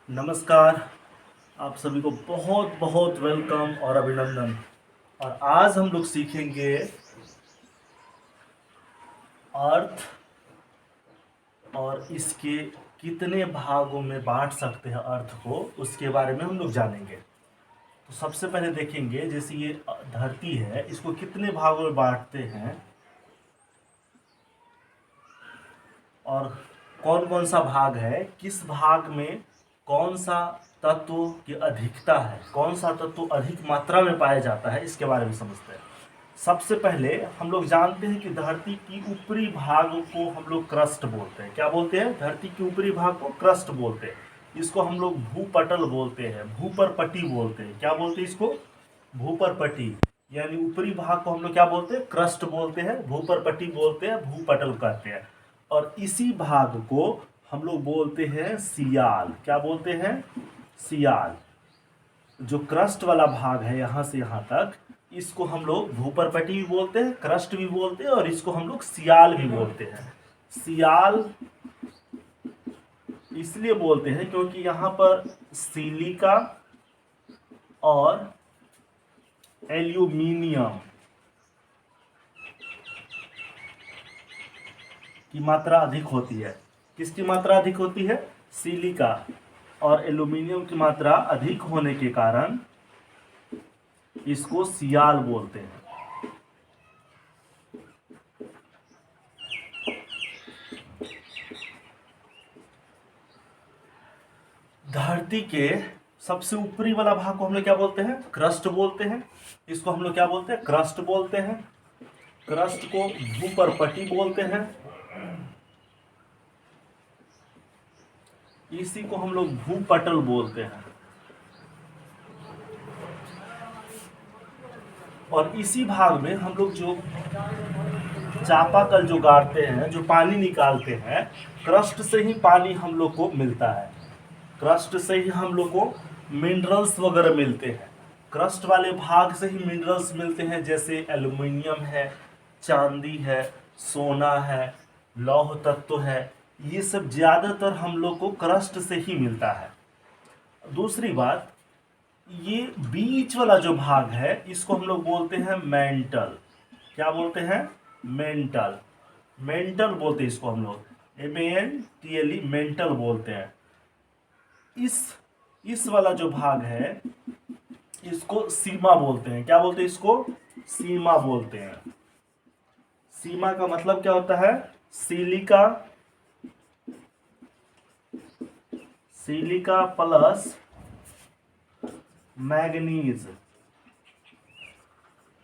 नमस्कार। आप सभी को बहुत बहुत वेलकम और अभिनंदन। और आज हम लोग सीखेंगे अर्थ और इसके कितने भागों में बांट सकते हैं अर्थ को, उसके बारे में हम लोग जानेंगे। तो सबसे पहले देखेंगे, जैसे ये धरती है, इसको कितने भागों में बांटते हैं और कौन कौन सा भाग है, किस भाग में कौन सा तत्व की अधिकता है, कौन सा तत्व अधिक मात्रा में पाया जाता है, इसके बारे में समझते हैं। सबसे पहले हम लोग जानते हैं कि धरती की ऊपरी भाग को हम लोग क्रस्ट बोलते हैं। क्या बोलते हैं? धरती के ऊपरी भाग को क्रस्ट बोलते हैं। इसको हम लोग भूपटल बोलते हैं, भूपरपट्टी बोलते हैं। क्या बोलते हैं इसको? भूपरपट्टी। यानी ऊपरी भाग को हम लोग क्या बोलते हैं? क्रस्ट बोलते हैं, भूपरपट्टी बोलते हैं, भूपटल कहते हैं। और इसी भाग को हम लोग बोलते हैं सियाल। क्या बोलते हैं? सियाल। जो क्रस्ट वाला भाग है यहाँ से यहाँ तक, इसको हम लोग भूपरपट्टी भी बोलते हैं, क्रस्ट भी बोलते हैं, और इसको हम लोग सियाल भी बोलते हैं। सियाल इसलिए बोलते हैं क्योंकि यहाँ पर सिलिका और एल्यूमिनियम की मात्रा अधिक होती है। किसकी मात्रा अधिक होती है? सिलिका और एल्यूमिनियम की मात्रा अधिक होने के कारण इसको सियाल बोलते हैं। धरती के सबसे ऊपरी वाला भाग को हम लोग क्या बोलते हैं? क्रस्ट बोलते हैं। इसको हम लोग क्या बोलते हैं? क्रस्ट बोलते हैं। क्रस्ट को भूपरपट्टी बोलते हैं। इसी को हम लोग भूपटल बोलते हैं। और इसी भाग में हम लोग जो चापाकल जो गाड़ते हैं, जो पानी निकालते हैं, क्रस्ट से ही पानी हम लोग को मिलता है। क्रस्ट से ही हम लोग को मिनरल्स वगैरह मिलते हैं। क्रस्ट वाले भाग से ही मिनरल्स मिलते हैं, जैसे एल्युमिनियम है, चांदी है, सोना है, लौह तत्व है। ये सब ज़्यादातर हम लोग को क्रस्ट से ही मिलता है। दूसरी बात, ये बीच वाला जो भाग है, इसको हम लोग बोलते हैं मेंटल। क्या बोलते हैं? मेंटल। मेंटल बोलते हैं इसको हम लोग, MENTLE, मेंटल बोलते हैं। इस वाला जो भाग है, इसको सीमा बोलते हैं। क्या बोलते हैं इसको? सीमा बोलते हैं। सीमा का मतलब क्या होता है? Silica plus manganese.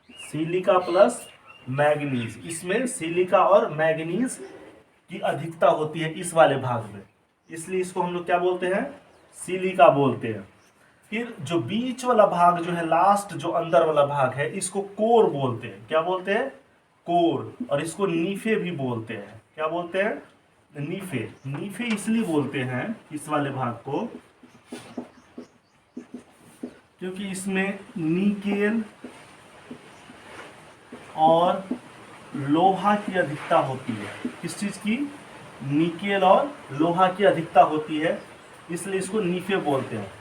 Silica plus manganese, इसमें सिलिका और मैग्नीज की अधिकता होती है इस वाले भाग में, इसलिए इसको हम लोग क्या बोलते हैं? सिलिका बोलते हैं। फिर जो बीच वाला भाग जो है, लास्ट जो अंदर वाला भाग है, इसको कोर बोलते हैं। क्या बोलते हैं? कोर। और इसको नीफे भी बोलते हैं। क्या बोलते हैं? नीफे। नीफे इसलिए बोलते हैं इस वाले भाग को क्योंकि इसमें निकेल और लोहा की अधिकता होती है। किस चीज की? निकेल और लोहा की अधिकता होती है, इसलिए इसको नीफे बोलते हैं।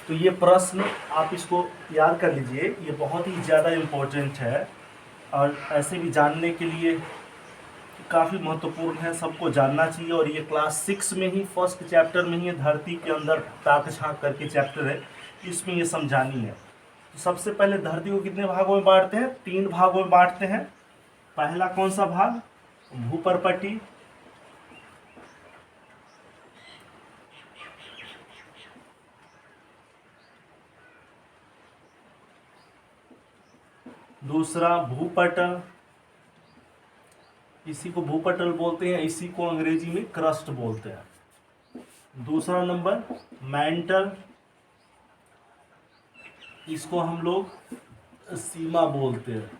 तो ये प्रश्न आप इसको याद कर लीजिए, ये बहुत ही ज़्यादा इम्पोर्टेंट है और ऐसे भी जानने के लिए काफ़ी महत्वपूर्ण है, सबको जानना चाहिए। और ये क्लास 6 में ही फर्स्ट चैप्टर में ही धरती के अंदर ताक झांक करके चैप्टर है, इसमें ये समझानी है। तो सबसे पहले धरती को कितने भागों में बांटते हैं? 3 भागों में बांटते हैं। पहला कौन सा भाग? भूपरपट्टी। दूसरा भूपटल, इसी को भूपटल बोलते हैं, इसी को अंग्रेजी में क्रस्ट बोलते हैं। दूसरा नंबर मेंटल, इसको हम लोग सीमा बोलते हैं,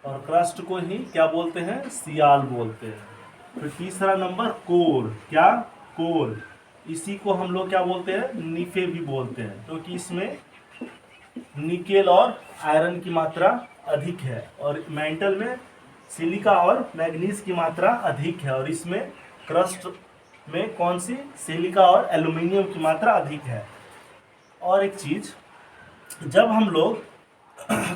और क्रस्ट को ही क्या बोलते हैं? सियाल बोलते हैं। फिर तीसरा नंबर कोर। क्या? कोर। इसी को हम लोग क्या बोलते हैं? नीफे भी बोलते हैं, क्योंकि इसमें निकेल और आयरन की मात्रा अधिक है। और मेंटल में सिलिका और मैग्नीज की मात्रा अधिक है, और इसमें क्रस्ट में कौन सी, सिलिका और एल्यूमिनियम की मात्रा अधिक है। और एक चीज, जब हम लोग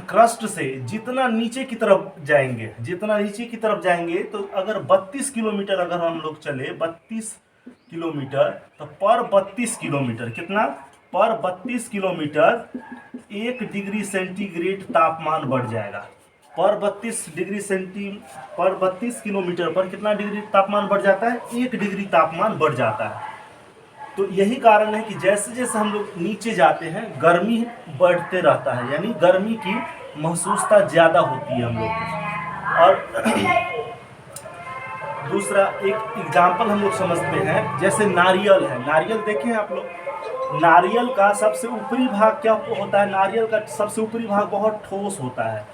क्रस्ट से जितना नीचे की तरफ जाएंगे, जितना नीचे की तरफ जाएंगे, तो अगर 32 किलोमीटर अगर हम लोग चले, 32 किलोमीटर, तो पर 32 किलोमीटर कितना, पर 32 किलोमीटर 1 डिग्री सेंटीग्रेड तापमान बढ़ जाएगा। पर 32 किलोमीटर पर कितना डिग्री तापमान बढ़ जाता है, 1 डिग्री तापमान बढ़ जाता है। तो यही कारण है कि जैसे जैसे हम लोग नीचे जाते हैं गर्मी बढ़ते रहता है, यानी गर्मी की महसूसता ज़्यादा होती है हम लोग को। और दूसरा एक एग्जाम्पल हम लोग समझते हैं, जैसे नारियल है, नारियल देखें आप लोग, नारियल का सबसे ऊपरी भाग क्या होता है, नारियल का सबसे ऊपरी भाग बहुत ठोस होता है,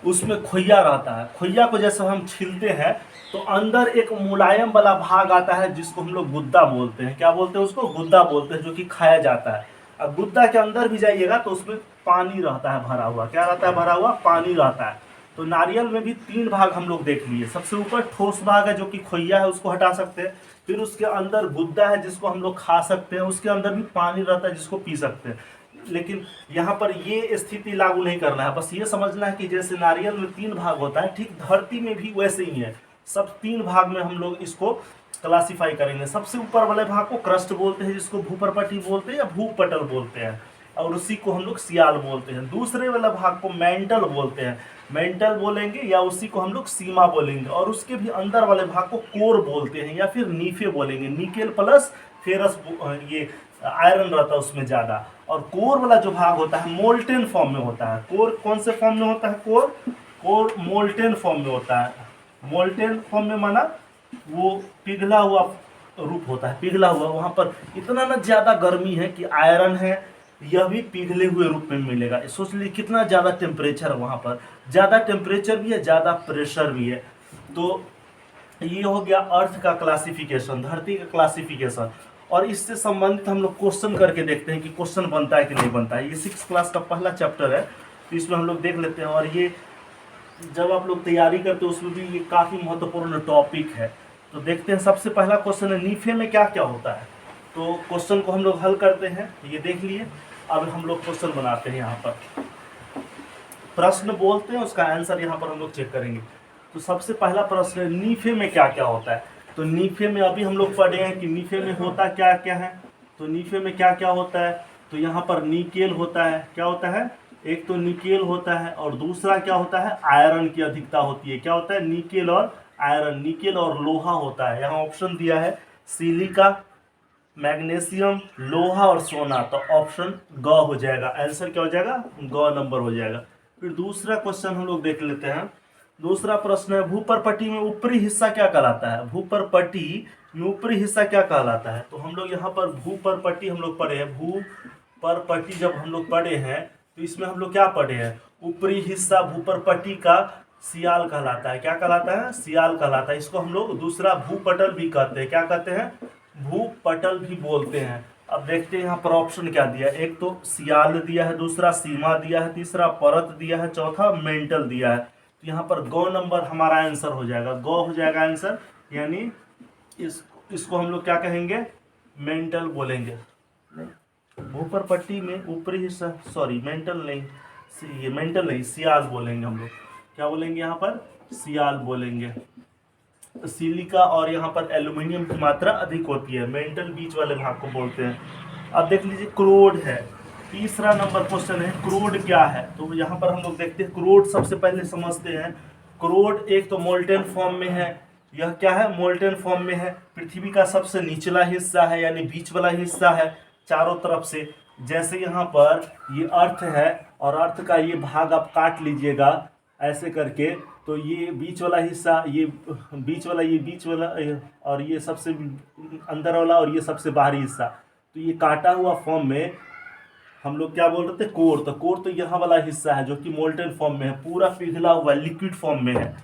उसमें खोइया रहता है। खोइया को जैसे हम छीलते हैं तो अंदर एक मुलायम वाला भाग आता है जिसको हम लोग गुद्दा बोलते हैं। क्या बोलते हैं उसको, गुद्दा बोलते हैं, जो कि खाया जाता है। अब गुद्दा के अंदर भी जाइएगा तो उसमें पानी रहता है भरा हुआ, क्या रहता है भरा हुआ, पानी रहता है। तो नारियल में भी 3 भाग हम लोग देख लिए। सबसे ऊपर ठोस भाग है जो कि खोइया है, उसको हटा सकते हैं। फिर उसके अंदर गुद्दा है जिसको हम लोग खा सकते हैं, उसके अंदर भी पानी रहता है जिसको पी सकते हैं। लेकिन यहाँ पर ये स्थिति लागू नहीं करना है, बस ये समझना है कि जैसे नारियल में 3 भाग होता है, ठीक धरती में भी वैसे ही है। सब 3 भाग में हम लोग इसको क्लासिफाई करेंगे। सबसे ऊपर वाले भाग को क्रस्ट बोलते हैं, जिसको भूपर्पटी बोलते हैं या भूपटल बोलते हैं, और उसी को हम लोग सियाल बोलते हैं। दूसरे वाला भाग को मेंटल बोलते हैं, मेंटल बोलेंगे, या उसी को हम लोग सीमा बोलेंगे। और उसके भी अंदर वाले भाग को कोर बोलते हैं या फिर नीफे बोलेंगे। निकेल प्लस फेरस, ये आयरन रहता है उसमें ज़्यादा। और कोर वाला जो भाग होता है मोल्टेन फॉर्म में होता है। कोर कौन से फॉर्म में होता है, कोर मोल्टेन फॉर्म में होता है। मोल्टेन फॉर्म में माना वो पिघला हुआ रूप होता है, पिघला हुआ। वहाँ पर इतना ना ज़्यादा गर्मी है कि आयरन है यह भी पिघले हुए रूप में मिलेगा। सोच लीजिए कितना ज़्यादा टेम्परेचर है वहाँ पर, ज़्यादा टेम्परेचर भी है, ज़्यादा प्रेशर भी है। तो ये हो गया अर्थ का क्लासिफिकेशन, धरती का क्लासिफिकेशन। और इससे संबंधित हम लोग क्वेश्चन करके देखते हैं कि क्वेश्चन बनता है कि नहीं बनता है। ये 6 क्लास का पहला चैप्टर है, तो इसमें हम लोग देख लेते हैं। और ये जब आप लोग तैयारी करते हो उसमें भी ये काफ़ी महत्वपूर्ण टॉपिक है। तो देखते हैं, सबसे पहला क्वेश्चन है नीफे में क्या क्या होता है। तो क्वेश्चन को हम लोग हल करते हैं, ये देख लिए। अब हम लोग क्वेश्चन बनाते हैं। यहाँ पर प्रश्न बोलते हैं, उसका आंसर यहाँ पर हम लोग चेक करेंगे। तो सबसे पहला प्रश्न है नीफे में क्या क्या होता है। तो नीफे में अभी हम लोग पढ़े हैं कि नीफे में होता क्या क्या है। तो नीफे में क्या क्या होता है, तो यहाँ पर निकेल होता है। क्या होता है, एक तो निकेल होता है, और दूसरा क्या होता है, आयरन की अधिकता होती है। क्या होता है, निकेल और आयरन, निकेल और लोहा होता है। यहाँ ऑप्शन दिया है सिलिका, मैग्नीशियम, लोहा और सोना। तो ऑप्शन ग हो जाएगा, आंसर क्या हो जाएगा, ग नंबर हो जाएगा। फिर दूसरा क्वेश्चन हम लोग देख लेते हैं। दूसरा प्रश्न है भूपर्पटी में ऊपरी हिस्सा क्या कहलाता है। भूपर्पटी में ऊपरी हिस्सा क्या कहलाता है। तो हम लोग यहाँ पर भूपर्पटी हम लोग पढ़े हैं। भूपर्पटी जब हम लोग पढ़े हैं तो इसमें हम लोग क्या पढ़े हैं, ऊपरी हिस्सा भूपर्पटी का सियाल कहलाता है। क्या कहलाता है, सियाल कहलाता है। इसको हम लोग दूसरा भूपटल भी कहते हैं। क्या कहते हैं, भूपटल भी बोलते हैं। अब देखते हैं यहाँ पर ऑप्शन क्या दिया है। एक तो सियाल दिया है, दूसरा सीमा दिया है, तीसरा परत दिया है, चौथा मेंटल दिया है। तो यहाँ पर गौ नंबर हमारा आंसर हो जाएगा, गौ हो जाएगा आंसर। यानी इसको हम लोग क्या कहेंगे, मेंटल बोलेंगे। भूपर्पटी में ऊपरी हिस्सा, सॉरी मेंटल नहीं, ये मेंटल नहीं, सियाल बोलेंगे हम लोग। क्या बोलेंगे यहाँ पर, सियाल बोलेंगे। सिलिका और यहाँ पर एल्यूमिनियम की मात्रा अधिक होती है। मेंटल बीच वाले भाग को बोलते हैं। अब देख लीजिए क्रोड है, तीसरा नंबर क्वेश्चन है क्रोड क्या है। तो यहाँ पर हम लोग देखते हैं क्रोड, सबसे पहले समझते हैं। क्रोड एक तो मोल्टेन फॉर्म में है। यह क्या है, मोल्टेन फॉर्म में है। पृथ्वी का सबसे निचला हिस्सा है, यानी बीच वाला हिस्सा है चारों तरफ से। जैसे यहाँ पर ये अर्थ है और अर्थ का ये भाग आप काट लीजिएगा ऐसे करके, तो ये बीच वाला हिस्सा, ये बीच वाला, ये बीच वाला, और ये सबसे अंदर वाला, और ये सबसे बाहरी हिस्सा। तो ये काटा हुआ फॉर्म में हम लोग क्या बोल रहे थे, कोर। तो कोर तो यहाँ वाला हिस्सा है जो कि मोल्टेन फॉर्म में है, पूरा पिघला हुआ लिक्विड फॉर्म में है।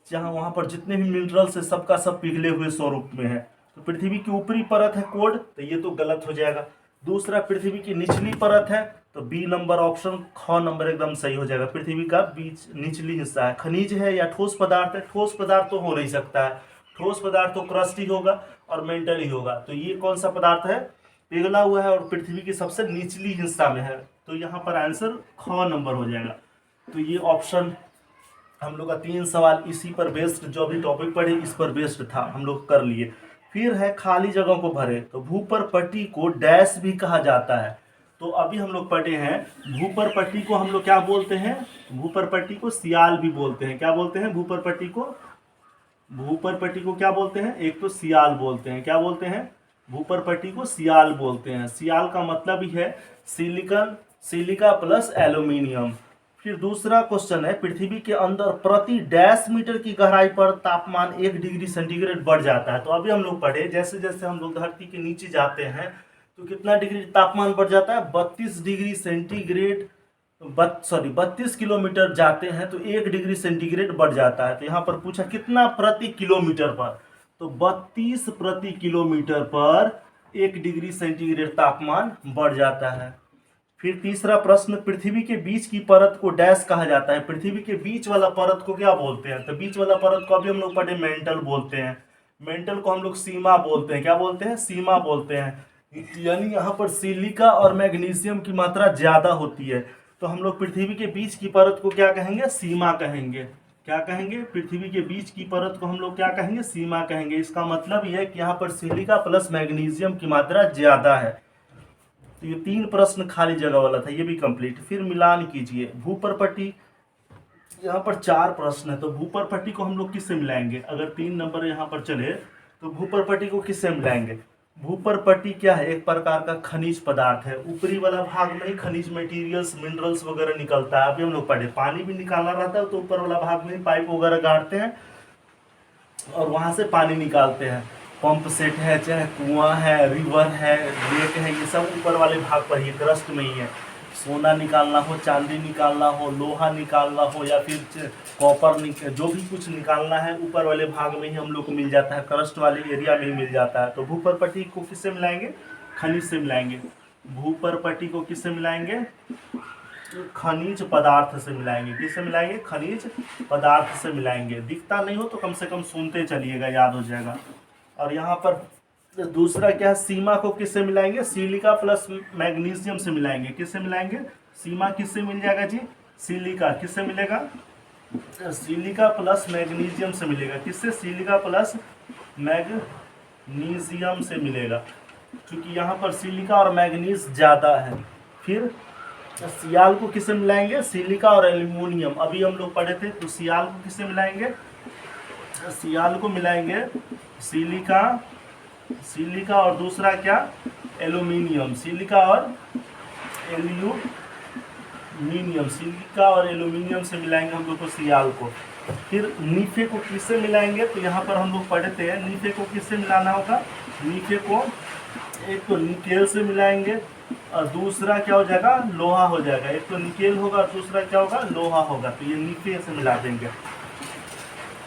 जहाँ वहाँ पर जितने भी मिनरल्स है सबका सब पिघले हुए स्वरूप में है। तो पृथ्वी की ऊपरी परत है कोर, तो ये तो गलत हो जाएगा। दूसरा पृथ्वी की निचली परत है, तो बी नंबर ऑप्शन, ख नंबर एकदम सही हो जाएगा। पृथ्वी का बीच निचली हिस्सा है। खनिज है या ठोस पदार्थ है? ठोस पदार्थ तो हो नहीं सकता है, ठोस पदार्थ तो क्रस्ट ही होगा और मेंटल ही होगा। तो ये कौन सा पदार्थ है? पिघला हुआ है और पृथ्वी की सबसे निचली हिस्सा में है, तो यहाँ पर आंसर ख नंबर हो जाएगा। तो ये ऑप्शन हम लोग का 3 सवाल इसी पर बेस्ड, जो अभी टॉपिक पढ़े इस पर बेस्ड था, हम लोग कर लिए। फिर है खाली जगह को भरे, तो भूपर पट्टी को डैश भी कहा जाता है। तो अभी हम लोग पढ़े हैं भूपर पट्टी को हम लोग क्या बोलते हैं? भूपर पट्टी को सियाल भी बोलते हैं। क्या बोलते हैं? भूपर पट्टी को, भूपर पट्टी को क्या बोलते हैं? एक तो सियाल बोलते हैं। क्या बोलते हैं? भूपर पट्टी को सियाल बोलते हैं। सियाल का मतलब ही है सिलिकन, सिलिका प्लस एल्यूमिनियम। फिर दूसरा क्वेश्चन है, पृथ्वी के अंदर प्रति डैश मीटर की गहराई पर तापमान 1 डिग्री सेंटीग्रेड बढ़ जाता है। तो अभी हम लोग पढ़े जैसे जैसे हम लोग धरती के नीचे जाते हैं तो कितना डिग्री तापमान बढ़ जाता है? 32 डिग्री सेंटीग्रेड, 32 किलोमीटर जाते हैं तो 1 डिग्री सेंटीग्रेड बढ़ जाता है। तो यहाँ पर पूछा कितना प्रति किलोमीटर पर, तो 32 प्रति किलोमीटर पर 1 डिग्री सेंटीग्रेड तापमान बढ़ जाता है। फिर तीसरा प्रश्न, पृथ्वी के बीच की परत को डैश कहा जाता है। पृथ्वी के बीच वाला परत को क्या बोलते हैं? तो बीच वाला परत को अभी हम लोग पढ़े मेंटल बोलते हैं। मेंटल को हम लोग सीमा बोलते हैं। क्या बोलते हैं? सीमा बोलते हैं। यानी यहाँ पर सिलिका और मैग्नीशियम की मात्रा ज्यादा होती है, तो हम लोग पृथ्वी के बीच की परत को क्या कहेंगे? सीमा कहेंगे। क्या कहेंगे? पृथ्वी के बीच की परत को हम लोग क्या कहेंगे? सीमा कहेंगे। इसका मतलब यह है कि यहाँ पर सिलिका प्लस मैग्नीशियम की मात्रा ज्यादा है। तो ये 3 प्रश्न खाली जगह वाला था, ये भी कंप्लीट। फिर मिलान कीजिए। भूपर पट्टी, यहाँ पर 4 प्रश्न है, तो भूपर पट्टी को हम लोग किससे मिलाएंगे? अगर 3 नंबर यहाँ पर चले तो भूपर पट्टी को किससे मिलाएंगे? भूपर पट्टी क्या है? एक प्रकार का खनिज पदार्थ है। ऊपरी वाला भाग में ही खनिज मटेरियल्स, मिनरल्स वगैरह निकलता है। अभी हम लोग पढ़े पानी भी निकालना रहता है, तो ऊपर वाला भाग में पाइप वगैरह गाड़ते हैं और वहां से पानी निकालते हैं। पंप सेट है, चाहे कुआं है, रिवर है, लेक है, ये सब ऊपर वाले भाग पर ही, क्रस्ट में ही है। सोना निकालना हो, चांदी निकालना हो, लोहा निकालना हो या फिर कॉपर जो भी कुछ निकालना है ऊपर वाले भाग में ही हम लोग को मिल जाता है, क्रस्ट वाले एरिया में ही मिल जाता है। तो भूपर पट्टी को किससे मिलाएंगे? खनिज से मिलाएंगे। भूपर पट्टी को किससे मिलाएंगे? खनिज पदार्थ से मिलाएंगे। किससे मिलाएंगे? खनिज पदार्थ से मिलाएंगे। दिखता नहीं हो तो कम से कम सुनते चलिएगा, याद हो जाएगा। और यहाँ पर दूसरा क्या है? सीमा को किससे मिलाएंगे? सिलिका प्लस मैग्नीशियम से मिलाएंगे। किससे मिलाएंगे? सीमा किससे मिल जाएगा जी? सिलिका। किससे मिलेगा? सिलिका प्लस मैग्नीशियम से मिलेगा। किससे? सिलिका प्लस मैग्नीशियम से मिलेगा, क्योंकि यहाँ पर सिलिका और मैग्नीज ज़्यादा है। फिर सियाल को किससे मिलाएंगे? सिलिका और एल्यूमिनियम। अभी हम लोग पढ़े थे, तो सियाल को किससे मिलाएंगे? सियाल को मिलाएंगे सिलिका, सिलिका और दूसरा क्या? एल्यूमिनियम। सिलिका और एल्यूमिनियम, सिलिका और एल्यूमिनियम से मिलाएंगे हम लोग को सियाल को। फिर नीफे को किससे मिलाएंगे? तो यहाँ पर हम लोग पढ़ते हैं नीफे को किससे मिलाना होगा? नीफे को एक तो निकेल से मिलाएंगे और दूसरा क्या हो जाएगा? लोहा हो जाएगा। एक तो निकेल होगा और दूसरा क्या होगा? लोहा होगा। तो ये नीफे से मिला देंगे।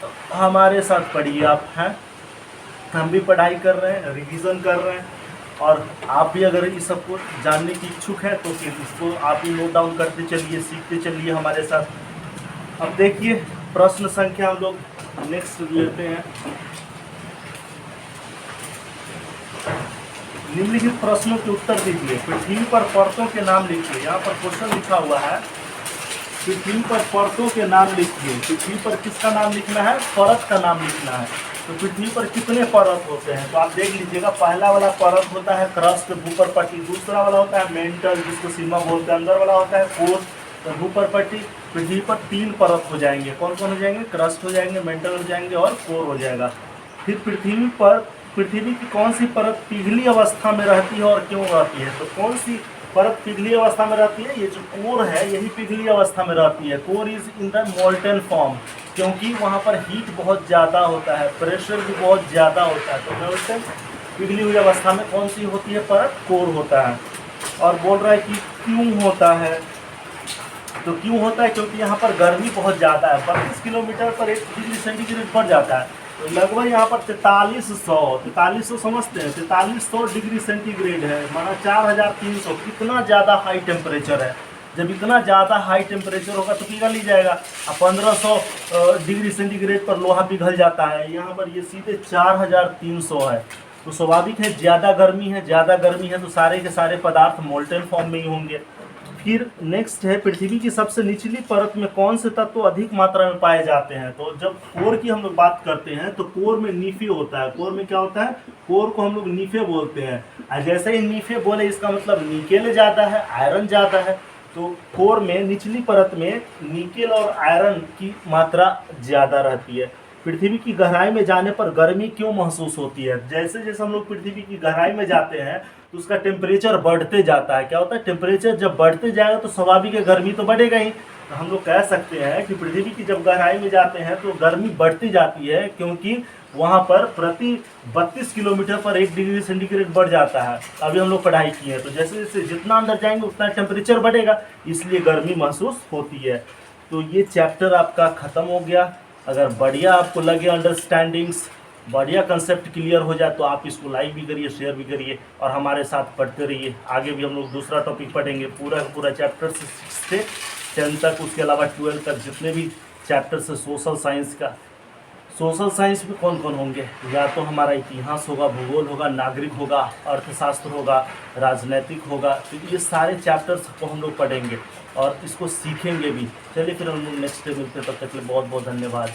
तो हमारे साथ पढ़िए आप, हैं हम भी पढ़ाई कर रहे हैं, रिवीजन कर रहे हैं, और आप भी अगर इस सबको जानने की इच्छुक है तो फिर इसको आप भी नोट डाउन करते चलिए, सीखते चलिए हमारे साथ। अब देखिए प्रश्न संख्या हम लोग नेक्स्ट लेते हैं। निम्नलिखित प्रश्नों के उत्तर दीजिए। पृथ्वी पर परतों के नाम लिखिए। यहाँ पर क्वेश्चन लिखा हुआ है, पृथ्वी पर परतों के नाम लिखिए। पृथ्वी पर किसका नाम लिखना है? परत का नाम लिखना है। तो पृथ्वी पर कितने परत होते हैं? तो आप देख लीजिएगा, पहला वाला परत होता है क्रस्ट, भूपर पट्टी। दूसरा वाला होता है मेंटल, जिसको सीमा बोलते हैं। अंदर वाला होता है कोर। तो भूपर पट्टी, पृथ्वी पर 3 परत हो जाएंगे। कौन कौन हो जाएंगे? क्रस्ट हो जाएंगे, मेंटल हो जाएंगे और कोर हो जाएगा। फिर पृथ्वी की कौन सी परत पिघली अवस्था में रहती है और क्यों रहती है? तो कौन सी परत पिघली अवस्था में रहती है? ये जो कोर है यही पिघली अवस्था में रहती है। Core is in the molten form, क्योंकि वहाँ पर हीट बहुत ज़्यादा होता है, प्रेशर भी बहुत ज़्यादा होता है। तो मोल्टन पिघली हुई अवस्था में कौन सी होती है परत? कोर होता है। और बोल रहा है कि क्यों होता है? तो क्यों होता है? क्योंकि यहाँ पर गर्मी बहुत ज़्यादा है। 32 किलोमीटर पर 1 डिग्री सेंटीग्रेड बढ़ जाता है। तो लगभग यहाँ पर 4300 समझते हैं, 4300 डिग्री सेंटीग्रेड है, माना 4300। कितना ज़्यादा हाई टेम्परेचर है। जब इतना ज़्यादा हाई टेम्परेचर होगा तो पिघल ही जाएगा। अब 1500 डिग्री सेंटीग्रेड पर लोहा पिघल जाता है, यहाँ पर ये सीधे 4300 है। तो स्वाभाविक है ज़्यादा गर्मी है तो सारे के सारे पदार्थ मोल्टेन फॉर्म में ही होंगे। फिर नेक्स्ट है, पृथ्वी की सबसे निचली परत में कौन से तत्व अधिक मात्रा में पाए जाते हैं। तो जब कोर की हम लोग बात करते हैं तो कोर में नीफे होता है। कोर में क्या होता है, कोर को हम लोग नीफे बोलते हैं। और जैसे ही नीफे बोले इसका मतलब निकेल ज़्यादा है, आयरन ज़्यादा है। तो कोर में निचली परत में निकेल और आयरन की मात्रा ज़्यादा रहती है। पृथ्वी की गहराई में जाने पर गर्मी क्यों महसूस होती है। जैसे जैसे हम लोग पृथ्वी की गहराई में जाते हैं तो उसका टेम्परेचर बढ़ते जाता है। क्या होता है, टेम्परेचर जब बढ़ते जाएगा तो स्वाभाविक है गर्मी तो बढ़ेगा ही। तो हम लोग कह सकते हैं कि पृथ्वी की जब गहराई में जाते हैं तो गर्मी बढ़ती जाती है, क्योंकि वहाँ पर प्रति 32 किलोमीटर पर 1 डिग्री सेंटीग्रेड बढ़ जाता है। अभी हम लोग पढ़ाई की है, तो जैसे जैसे जितना अंदर जाएंगे उतना टेम्परेचर बढ़ेगा, इसलिए गर्मी महसूस होती है। तो ये चैप्टर आपका ख़त्म हो गया। अगर बढ़िया आपको लगे, अंडरस्टैंडिंग्स बढ़िया कंसेप्ट क्लियर हो जाए तो आप इसको लाइक भी करिए, शेयर भी करिए और हमारे साथ पढ़ते रहिए। आगे भी हम लोग दूसरा टॉपिक पढ़ेंगे, पूरा चैप्टर से 6 से 10 तक, उसके अलावा 12 तक जितने भी चैप्टर से सोशल साइंस का। सोशल साइंस में कौन कौन होंगे, या तो हमारा इतिहास होगा, भूगोल होगा, नागरिक होगा, अर्थशास्त्र होगा, राजनैतिक होगा। तो ये सारे चैप्टर्स को हम लोग पढ़ेंगे और इसको सीखेंगे भी। चलिए फिर हम लोग नेक्स्ट डे मिलते हैं, तब तक के लिए बहुत बहुत धन्यवाद।